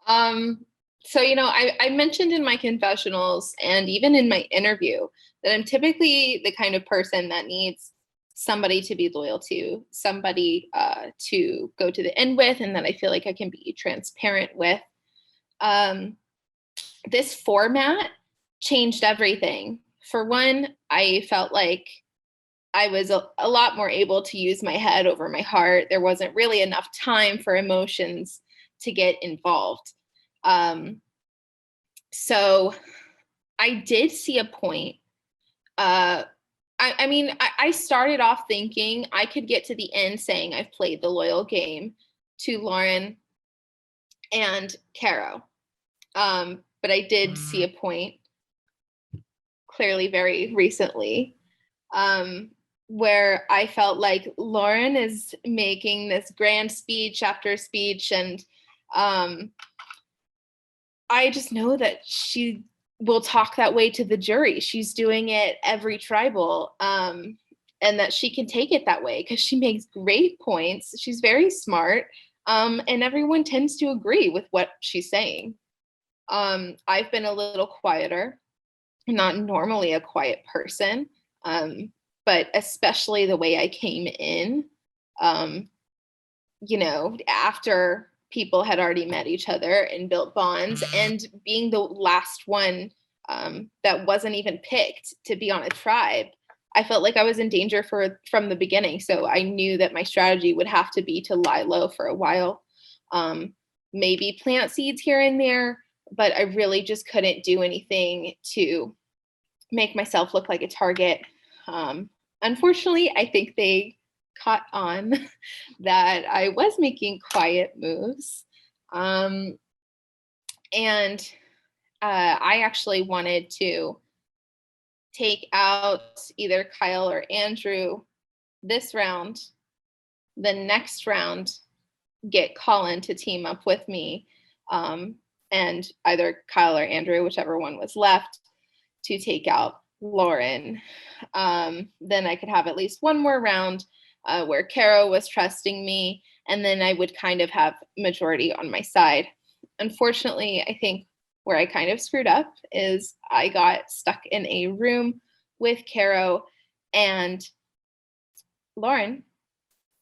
Um, so, I mentioned in my confessionals and even in my interview that I'm typically the kind of person that needs somebody to be loyal to, somebody to go to the end with, and that I feel like I can be transparent with. Um, this format changed everything. For one, I felt like I was a lot more able to use my head over my heart. There wasn't really enough time for emotions to get involved. Um, so I did see a point. I started off thinking I could get to the end saying I've played the loyal game to Lauren and Caro. But I did see a point clearly very recently where I felt like Lauren is making this grand speech after speech, and I just know that she will talk that way to the jury. She's doing it every tribal, and that she can take it that way because she makes great points. She's very smart, and everyone tends to agree with what she's saying. I've been a little quieter. I'm not normally a quiet person, but especially the way I came in, after people had already met each other and built bonds, and being the last one that wasn't even picked to be on a tribe, I felt like I was in danger from the beginning. So I knew that my strategy would have to be to lie low for a while, maybe plant seeds here and there, but I really just couldn't do anything to make myself look like a target. Unfortunately, I think they caught on that I was making quiet moves. And I actually wanted to take out either Kyle or Andrew this round. The next round, get Colin to team up with me, and either Kyle or Andrew, whichever one was left, to take out Lauren. Then I could have at least one more round where Caro was trusting me, and then I would kind of have majority on my side. Unfortunately, I think where I kind of screwed up is I got stuck in a room with Caro and Lauren.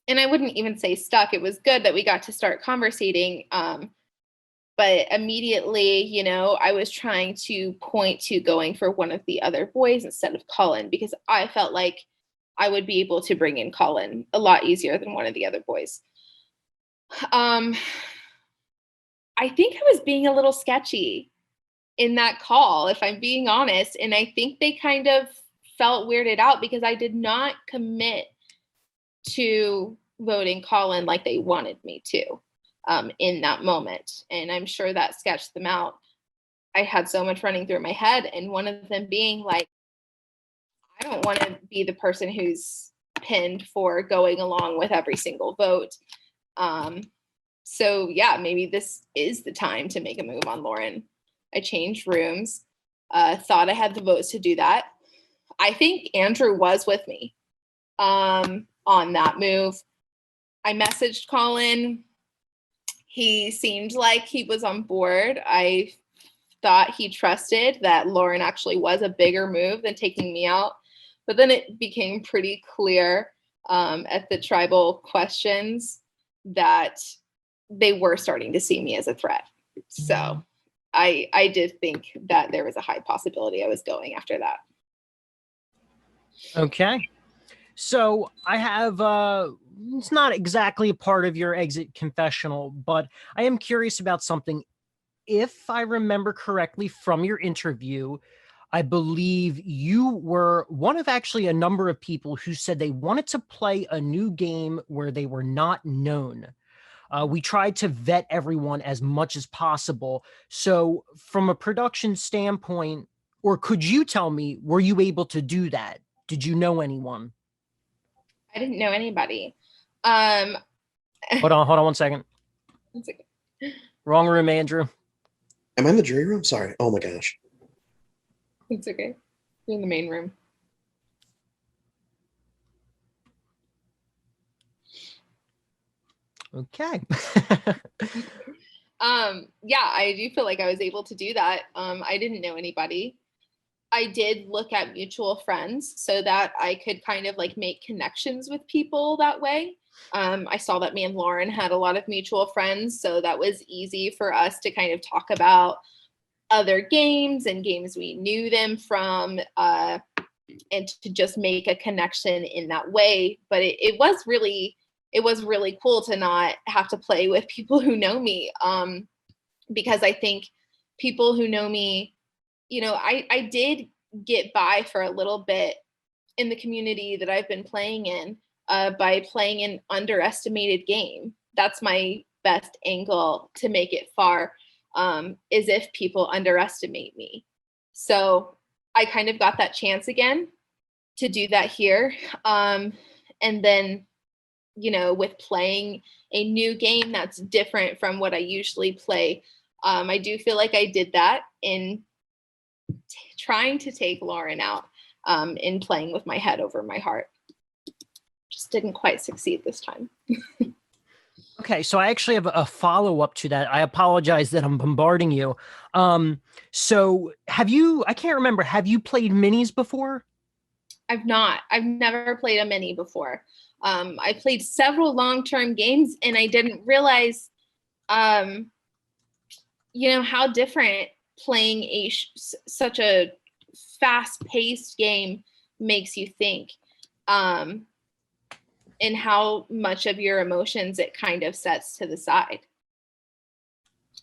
And I wouldn't even say stuck. It was good that we got to start conversating. But immediately, I was trying to point to going for one of the other boys instead of Colin, because I felt like I would be able to bring in Colin a lot easier than one of the other boys. I think I was being a little sketchy in that call, if I'm being honest. And I think they kind of felt weirded out because I did not commit to voting Colin like they wanted me to in that moment. And I'm sure that sketched them out. I had so much running through my head, and one of them being like, I don't want to be the person who's pinned for going along with every single vote. So yeah, maybe this is the time to make a move on Lauren. I changed rooms, thought I had the votes to do that. I think Andrew was with me on that move. I messaged Colin. He seemed like he was on board. I thought he trusted that Lauren actually was a bigger move than taking me out. But then it became pretty clear at the tribal questions that they were starting to see me as a threat. So I did think that there was a high possibility I was going after that. Okay. So I have, it's not exactly a part of your exit confessional, but I am curious about something. If I remember correctly from your interview, I believe you were one of actually a number of people who said they wanted to play a new game where they were not known. We tried to vet everyone as much as possible. So from a production standpoint, or could you tell me, were you able to do that? Did you know anyone? I didn't know anybody. Hold on 1 second. Okay. Wrong room, Andrew. Am I in the jury room? Sorry. Oh my gosh. It's okay. You're in the main room. Okay. Yeah, I do feel like I was able to do that. I didn't know anybody. I did look at mutual friends so that I could kind of like make connections with people that way. I saw that me and Lauren had a lot of mutual friends, so that was easy for us to kind of talk about other games and games we knew them from, and to just make a connection in that way. But it was really cool to not have to play with people who know me, because I think people who know me, I did get by for a little bit in the community that I've been playing in, by playing an underestimated game. That's my best angle to make it far, is if people underestimate me. So I kind of got that chance again to do that here. And then, with playing a new game that's different from what I usually play, I do feel like I did that in trying to take Lauren out, in playing with my head over my heart. Just didn't quite succeed this time. Okay, so I actually have a follow-up to that. I apologize that I'm bombarding you. So have you, I can't remember, have you played minis before? I've not. I've never played a mini before. I played several long-term games, and I didn't realize, how different playing such a fast-paced game makes you think, and how much of your emotions it kind of sets to the side.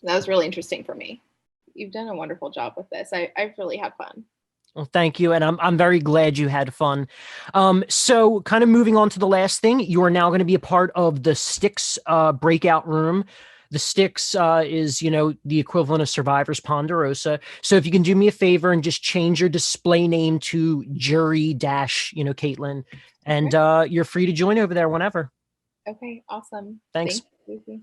That was really interesting for me. You've done a wonderful job with this. I've really had fun. Well, thank you. And I'm very glad you had fun. So kind of moving on to the last thing, you are now going to be a part of the Styx breakout room. The Styx is, the equivalent of Survivor's Ponderosa. So if you can do me a favor and just change your display name to Jury dash, Caitlin, and you're free to join over there whenever. Okay, awesome. Thanks. Thank you.